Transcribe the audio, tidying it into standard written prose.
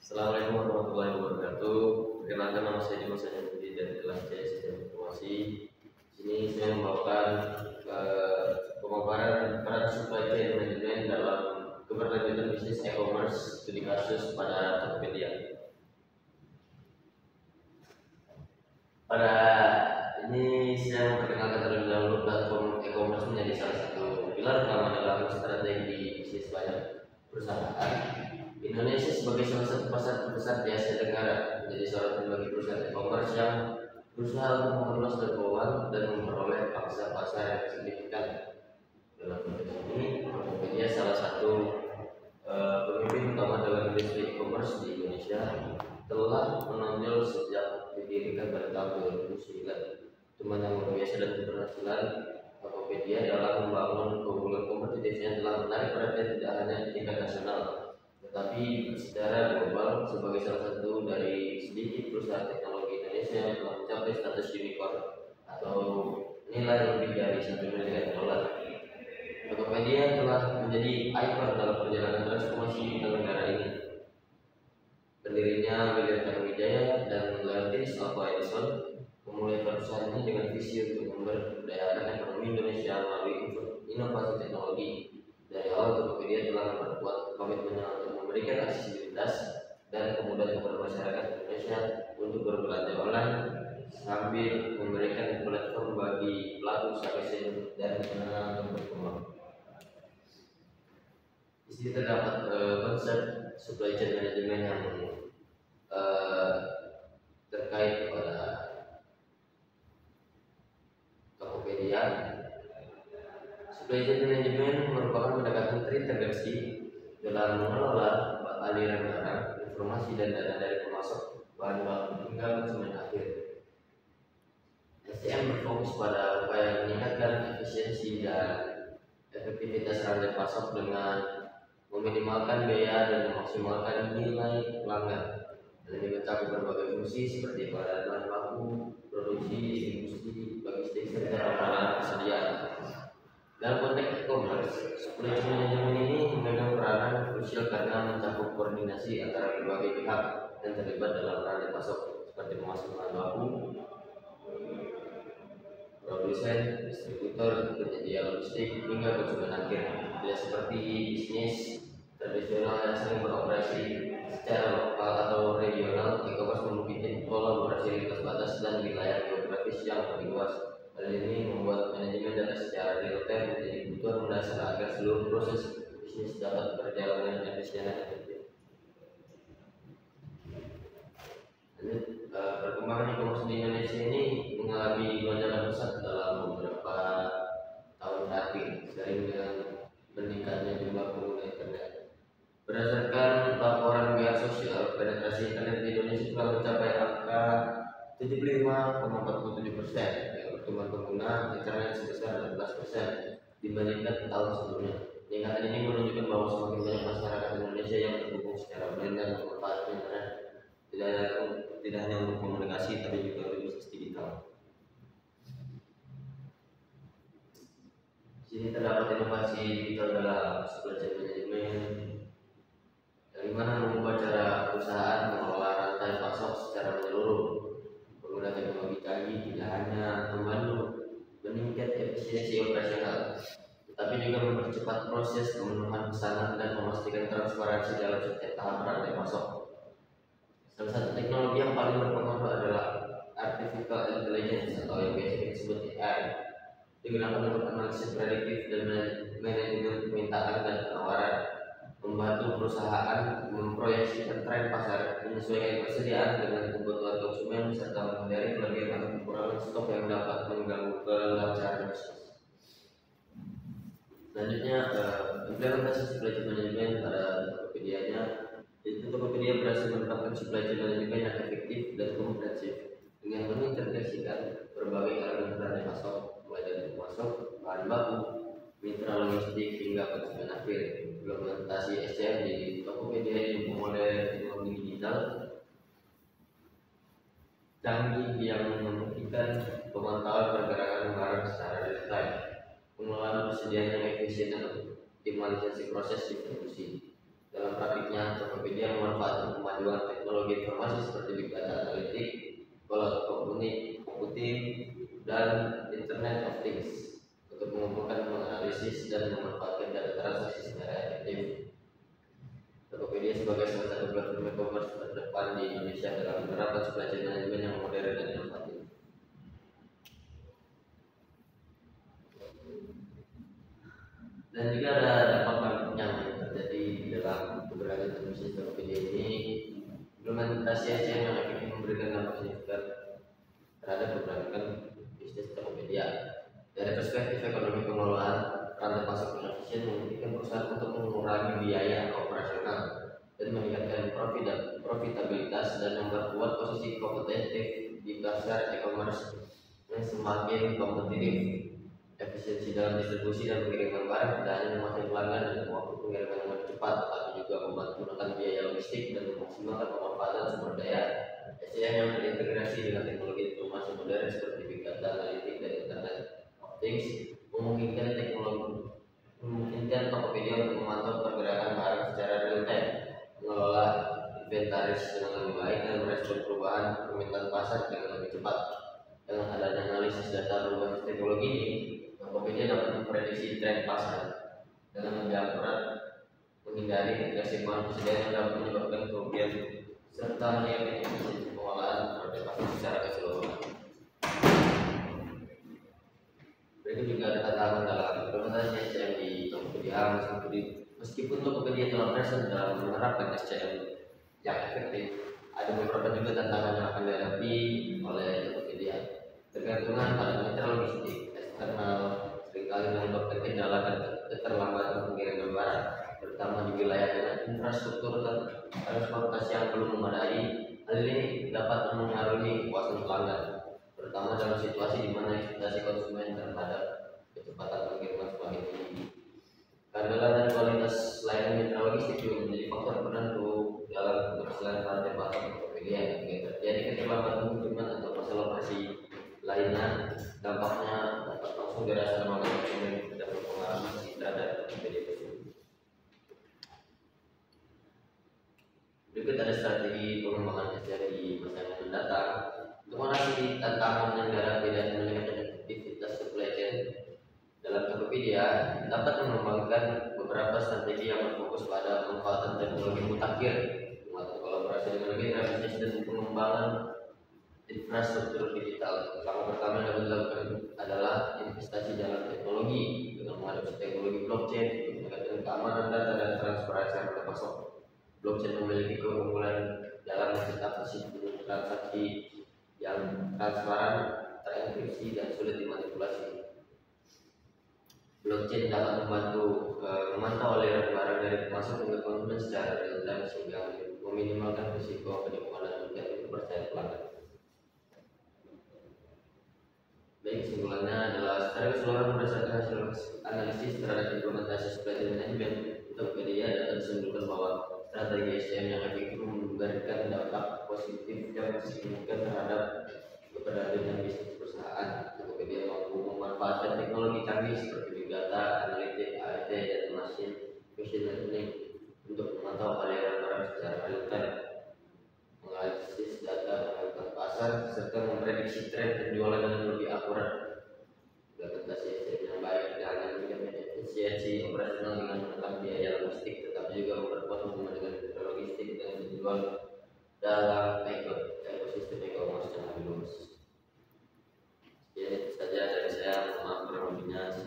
Assalamualaikum warahmatullahi wabarakatuh. Perkenalkan, nama saya Dimas Budi dari kelas C Sistem Informasi. Di sini saya membawakan pemaparan peran supply chain management dalam keberlanjutan bisnis e-commerce studi kasus pada Tokopedia. Pada ini saya memperkenalkan terlebih dahulu platform e-commerce menjadi salah satu pilar utama dalam strategi bisnis banyak perusahaan. Indonesia sebagai salah satu pasar terbesar di Asia Tenggara menjadi sorotan bagi perusahaan e-commerce yang berusaha untuk memperluas jangkauan dan memperoleh pangsa pasar yang signifikan. Dalam konteks ini, Tokopedia salah satu pemimpin utama dalam industri e-commerce di Indonesia, telah menonjol sejak didirikan pada tahun 2009. Teman yang luar biasa dan keberhasilan Tokopedia dalam membangun keunggulan kompetitifnya telah menarik perhatian tidak hanya di tingkat nasional, tetapi secara global sebagai salah satu dari sedikit perusahaan teknologi Indonesia yang telah mencapai status unicorn atau nilai lebih dari $1 miliar. Tokopedia telah menjadi ikon dalam perjalanan transformasi digital negara ini. Pendirinya William Tanuwijaya dan Leontius Alva Edison memulai perusahaan ini dengan visi untuk memberdayakan ekonomi Indonesia melalui inovasi teknologi. Dari awal, Tokopedia telah memperkuat komitmennya untuk memberikan aksesibilitas dan kemudahan kepada masyarakat Indonesia untuk berbelanja online sambil memberikan platform bagi pelaku usaha kecil dan menengah untuk berkembang. Di sini terdapat konsep supply chain management yang terkait kepada Tokopedia. Supply chain management merupakan pendekatan terintegrasi dalam mengelola aliran barang, informasi dan data dari pemasok, bahan baku hingga konsumen akhir. SCM berfokus pada upaya meningkatkan efisiensi dan efektivitas rantai pasok dengan meminimalkan biaya dan memaksimalkan nilai pelanggan. Hal ini mencakup berbagai fungsi seperti pengadaan bahan baku, produksi, distribusi, logistik, serta pengelolaan persediaan. Dalam konteks e-commerce, supply chain management ini memegang peranan krusial karena mencakup koordinasi antara berbagai pihak yang terlibat dalam rantai pasok seperti pemasok bahan baku, produsen, distributor, penyedia logistik, hingga konsumen akhir. Tidak seperti bisnis tradisional yang sering beroperasi secara lokal atau regional, e-commerce memiliki kolaborasi lintas batas dan wilayah geografis yang lebih luas. Hal ini membuat manajemen data secara real time menjadi kebutuhan mendasar agar seluruh proses bisnis dapat berjalan dengan efisien dan efektif. Perkembangan e-commerce di Indonesia ini mengalami lonjakan pesat dalam beberapa tahun terakhir, sering dengan meningkatnya jumlah pengguna internet. Berdasarkan laporan Media Sosial, penetrasi internet di Indonesia telah mencapai angka 75,47%, dengan pertumbuhan pengguna internet sebesar 16% dibandingkan tahun sebelumnya. Peningkatan ini menunjukkan bahwa semakin banyak masyarakat Indonesia yang terhubung secara online dan memanfaatkan internet tidak hanya untuk komunikasi tapi juga untuk bisnis digital. Di sini terdapat inovasi digital dalam supply chain management, yang mana mengubah cara perusahaan mengelola rantai pasok secara menyeluruh. Penggunaan teknologi canggih tidak hanya membantu meningkatkan efisiensi operasional, tetapi juga mempercepat proses pemenuhan pesanan dan memastikan transparansi dalam setiap tahap rantai pasok. Salah satu teknologi yang paling berpengaruh adalah artificial intelligence atau yang biasa disebut AI, digunakan untuk analisis prediktif dan manajemen permintaan dan penawaran, membantu perusahaan memproyeksikan tren pasar, menyesuaikan persediaan dengan kebutuhan konsumen, serta menghindari kelebihan atau kekurangan stok yang dapat mengganggu kelancaran bisnis. Selanjutnya, implementasi supply chain management pada Tokopedia-nya. Tokopedia berhasil menerapkan supply chain management yang efektif dan komprehensif dengan mengintegrasikan berbagai elemen rantai pasok, mulai dari pemasok, bahan baku, mitra logistik hingga konsumen akhir. Implementasi SCM di Tokopedia ini memulai teknologi digital canggih yang memungkinkan pemantauan pergerakan barang secara real time, pengelolaan persediaan yang efisien dan optimalisasi proses distribusi. Dalam praktiknya, Tokopedia memanfaatkan kemajuan teknologi informasi seperti big data analitik, cloud computing, dan Internet of Things untuk mengumpulkan, menganalisis, dan memanfaatkan data transaksi secara efektif. Tokopedia sebagai salah satu platform e-commerce terdepan di Indonesia dalam menerapkan supply chain management yang modern dan inovatif. Dan juga ada dampak yang terjadi di dalam keberadaan bisnis Tokopedia ini. Implementasi SCM yang efektif memberikan dampak signifikan terhadap keberadaan bisnis Tokopedia. Dari perspektif ekonomi pengelolaan, rantai pasok yang efisien memungkinkan perusahaan untuk mengurangi biaya operasional dan meningkatkan profitabilitas dan memperkuat posisi kompetitif di pasar e-commerce yang semakin kompetitif. Efisiensi dalam distribusi dan pengiriman barang tidak hanya memastikan pelanggan dan waktu pengiriman yang lebih cepat, tapi juga membantu menekan biaya logistik dan memaksimalkan pemanfaatan sumber daya. SCM yang terintegrasi dengan teknologi informasi modern seperti big data analitik dan internet of things memungkinkan Tokopedia untuk memantau pergerakan barang secara real time, mengelola inventaris dengan lebih baik, dan merespon perubahan permintaan pasar dengan lebih cepat. Dengan adanya analisis data berbasis teknologi ini, Tokopedia dapat memprediksi tren pasar dengan lebih akurat, menghindari kesimpulan presiden yang dapat menyebabkan kerugian serta meningkatkan efisiensi pengelolaan rantai pasar secara keseluruhan. Berikut juga ada tantangan dalam implementasi SCM di Tokopedia. Meskipun Tokopedia telah berhasil dalam menerapkan SCM yang efektif, ada beberapa juga tantangan yang akan dihadapi oleh Tokopedia. Tergantungan pada mitra logistik eksternal seringkali menyebabkan kendala dan keterlambatan pengiriman barang, terutama di wilayah dengan infrastruktur transportasi yang belum memadai. Hal ini dapat mengaruhi kepuasan pelanggan, terutama dalam situasi di mana ekspektasi konsumen terhadap kecepatan pengiriman semakin tinggi. Keandalan dan kualitas layanan mitra logistik juga menjadi faktor penentu dalam keberhasilan rantai pasok Tokopedia. Jika terjadi keterlambatan pengiriman atau masalah operasi lainnya, dampaknya dapat langsung dirasakan oleh konsumen dan berpengaruh terhadap Tokopedia tersebut. Berikut ada strategi pengembangan SCM di masa yang mendatang. Untuk mengatasi tantangan yang dihadapi dan meningkatkan efektivitas supply chain dalam Tokopedia, dapat mengembangkan beberapa strategi yang berfokus pada pemanfaatan teknologi mutakhir, mengatur kolaborasi dengan mitra bisnis, dan pengembangan infrastruktur digital. Langkah pertama yang dapat dilakukan adalah investasi dalam teknologi dengan mengadopsi teknologi blockchain untuk meningkatkan keamanan data dan transparansi rantai pasok. Blockchain memiliki keunggulan dalam mencetak sistem transaksi yang transparan, terenkripsi, dan sulit dimanipulasi. Blockchain dapat memantau aliran barang dari masuk ke konsumen secara real time sehingga meminimalkan risiko penipuan dan meningkatkan kepercayaan pelanggan. Baik, kesimpulannya adalah secara keseluruhan berdasarkan hasil analisis terhadap implementasi supply chain management Tokopedia dapat disimpulkan bahwa strategi SCM yang efektif memberikan dampak positif yang signifikan terhadap keberadaan bisnis perusahaan. Tokopedia mampu memanfaatkan teknologi canggih seperti big data, analitik, AIT, dan machine learning untuk memantau aliran barang secara real time, menganalisis data pengamatan pasar, serta memprediksi tren penjualan dengan lebih akurat. Implementasi SCM yang baik tidak hanya meningkatkan efisiensi operasional dengan menekan biaya logistik, tetapi juga memperkuat hubungan dengan mitra logistik dan penjual dalam ekosistem e-commerce yang lebih luas. Ya, itu saja dari saya. Maaf kurang lebihnya.